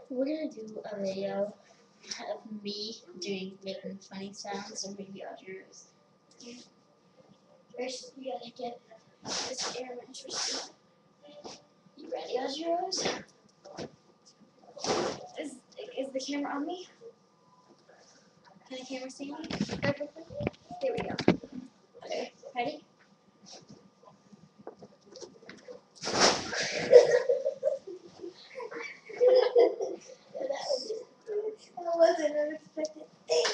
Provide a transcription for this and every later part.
We're gonna do a video of me making funny sounds and maybe yours. First, we gotta get this camera interested. You ready, Oziros? Is the camera on me? Can the camera see me perfectly? There we go. Okay, ready? That was an unexpected thing.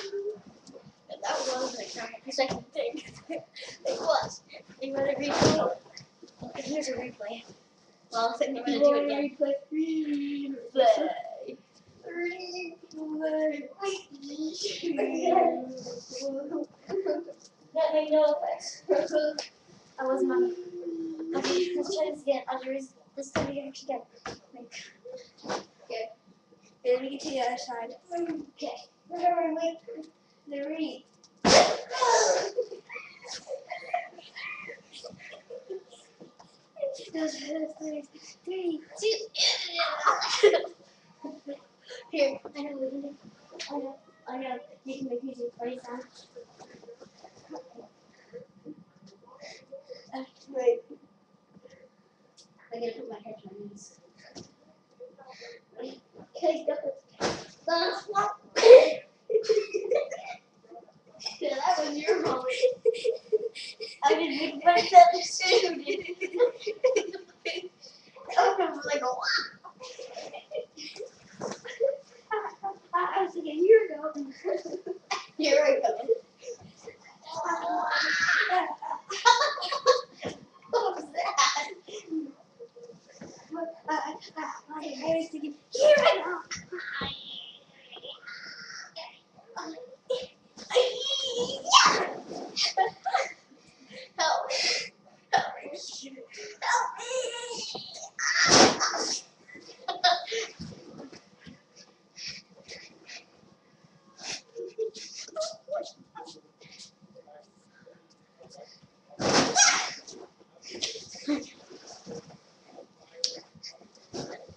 That was an unexpected thing. It was. You want a replay? Here's a replay. Well, I'm gonna do it again. Replay. That made no effects. I wasn't on it. Okay, let's try this again. This time we actually get okay. Then we get to the other side. Okay. Remember, wait. Three. Three, two. Here, I know we can do. I know. You can make music funny sound. Wait. I gotta put my head on my knees. Okay, go. Yeah, that was your moment. I didn't make myself soon. That was like a wow. I was like a year ago. Here I go. What was that? I was thinking, here I go. Help me. Help me. Help me.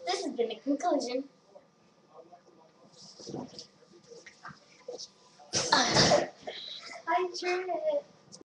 This has been a conclusion. I tried it.